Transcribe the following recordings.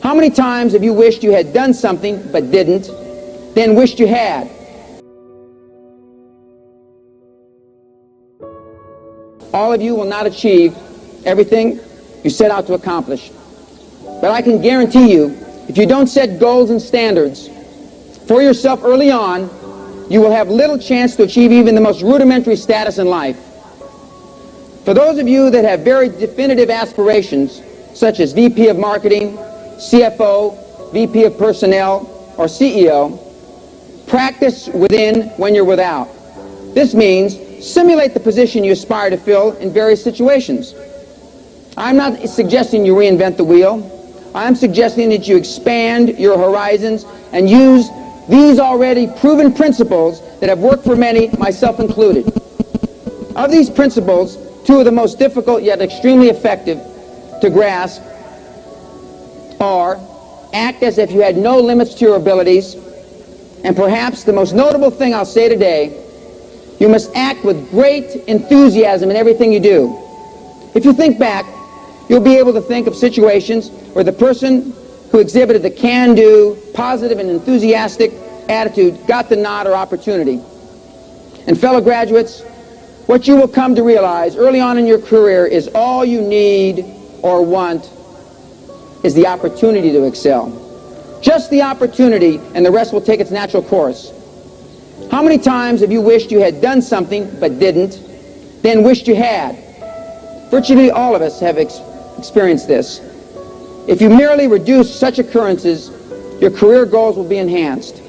How many times have you wished you had done something but didn't, then wished you had? All of you will not achieve everything you set out to accomplish. But I can guarantee you, if you don't set goals and standards for yourself early on, you will have little chance to achieve even the most rudimentary status in life. For those of you that have very definitive aspirations, such as VP of Marketing, CFO, VP of Personnel, or CEO, practice within when you're without. This means simulate the position you aspire to fill in various situations. I'm not suggesting you reinvent the wheel. I'm suggesting that you expand your horizons and use these already proven principles that have worked for many, myself included. Of these principles, two of the most difficult yet extremely effective to grasp are: act as if you had no limits to your abilities, and perhaps the most notable thing I'll say today, you must act with great enthusiasm in everything you do. If you think back, you'll be able to think of situations where the person who exhibited the can-do, positive and enthusiastic attitude got the nod or opportunity. And fellow graduates, what you will come to realize early on in your career is all you need or want is the opportunity to excel. Just the opportunity, and the rest will take its natural course. How many times have you wished you had done something but didn't, then wished you had? Virtually all of us have experienced this. If you merely reduce such occurrences, your career goals will be enhanced.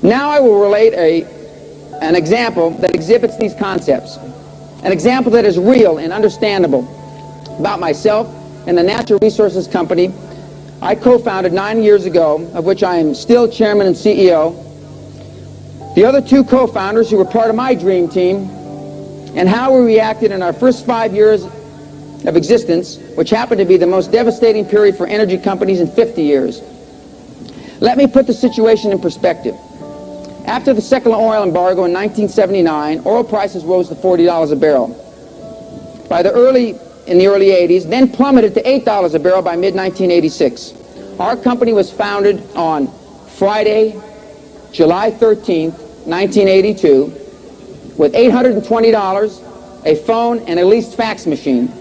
Now I will relate an example that exhibits these concepts. An example that is real and understandable about myself and the natural resources company I co-founded 9 years ago, of which I am still chairman and CEO. The other two co-founders who were part of my dream team, and how we reacted in our first 5 years of existence, which happened to be the most devastating period for energy companies in 50 years. Let me put the situation in perspective. After the second oil embargo in 1979, oil prices rose to $40 a barrel. In the early 80s, then plummeted to $8 a barrel by mid-1986. Our company was founded on Friday, July 13th, 1982, with $820, a phone, and a leased fax machine.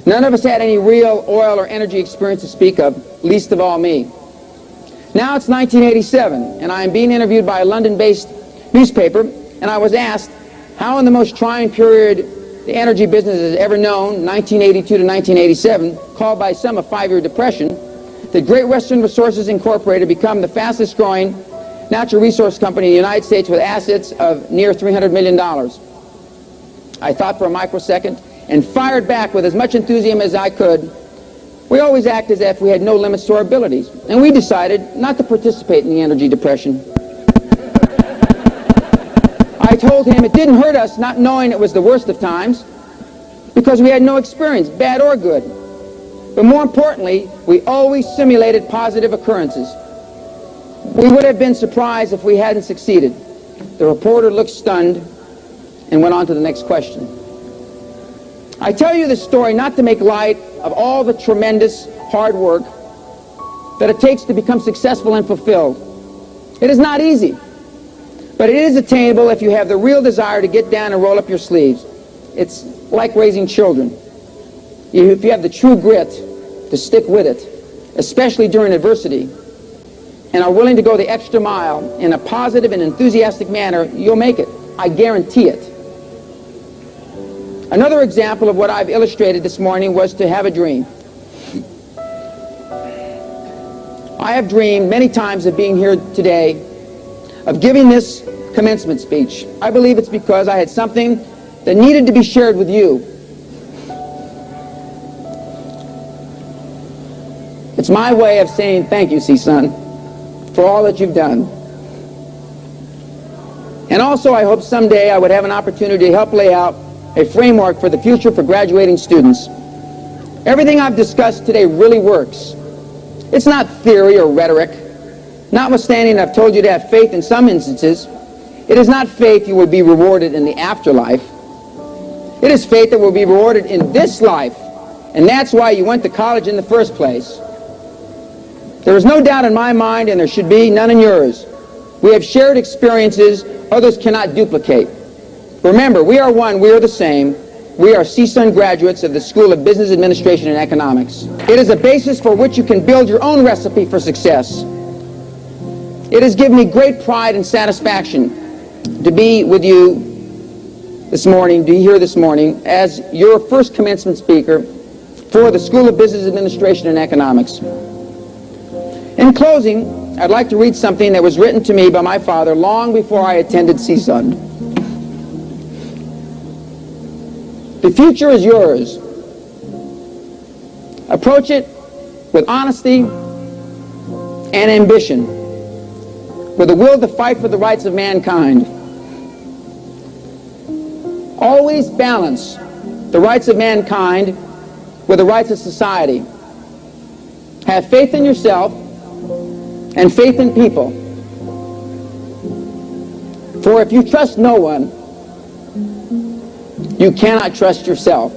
None of us had any real oil or energy experience to speak of, least of all me. Now it's 1987, and I am being interviewed by a London-based newspaper, and I was asked how in the most trying period the energy business has ever known, 1982 to 1987, called by some a 5-year depression, did Great Western Resources Incorporated become the fastest growing natural resource company in the United States with assets of near $300 million. I thought for a microsecond and fired back with as much enthusiasm as I could. We always act as if we had no limits to our abilities, and we decided not to participate in the energy depression. I told him it didn't hurt us not knowing it was the worst of times, because we had no experience, bad or good. But more importantly, we always simulated positive occurrences. We would have been surprised if we hadn't succeeded. The reporter looked stunned and went on to the next question. I tell you this story not to make light of all the tremendous hard work that it takes to become successful and fulfilled. It is not easy, but it is attainable if you have the real desire to get down and roll up your sleeves. It's like raising children. If you have the true grit to stick with it, especially during adversity, and are willing to go the extra mile in a positive and enthusiastic manner, you'll make it. I guarantee it. Another example of what I've illustrated this morning was to have a dream. I have dreamed many times of being here today, of giving this commencement speech. I believe it's because I had something that needed to be shared with you. It's my way of saying thank you, son, for all that you've done. And also I hope someday I would have an opportunity to help lay out a framework for the future for graduating students. Everything I've discussed today really works. It's not theory or rhetoric. Notwithstanding I've told you to have faith in some instances, it is not faith you will be rewarded in the afterlife. It is faith that will be rewarded in this life And that's why you went to college in the first place. There is no doubt in my mind, and there should be none in yours. We have shared experiences others cannot duplicate. Remember, we are one, we are the same. We are CSUN graduates of the School of Business Administration and Economics. It is a basis for which you can build your own recipe for success. It has given me great pride and satisfaction to be with you this morning, to be here this morning as your first commencement speaker for the School of Business Administration and Economics. In closing, I'd like to read something that was written to me by my father long before I attended CSUN. The future is yours. Approach it with honesty and ambition, with a will to fight for the rights of mankind. Always balance the rights of mankind with the rights of society. Have faith in yourself and faith in people. For if you trust no one, you cannot trust yourself.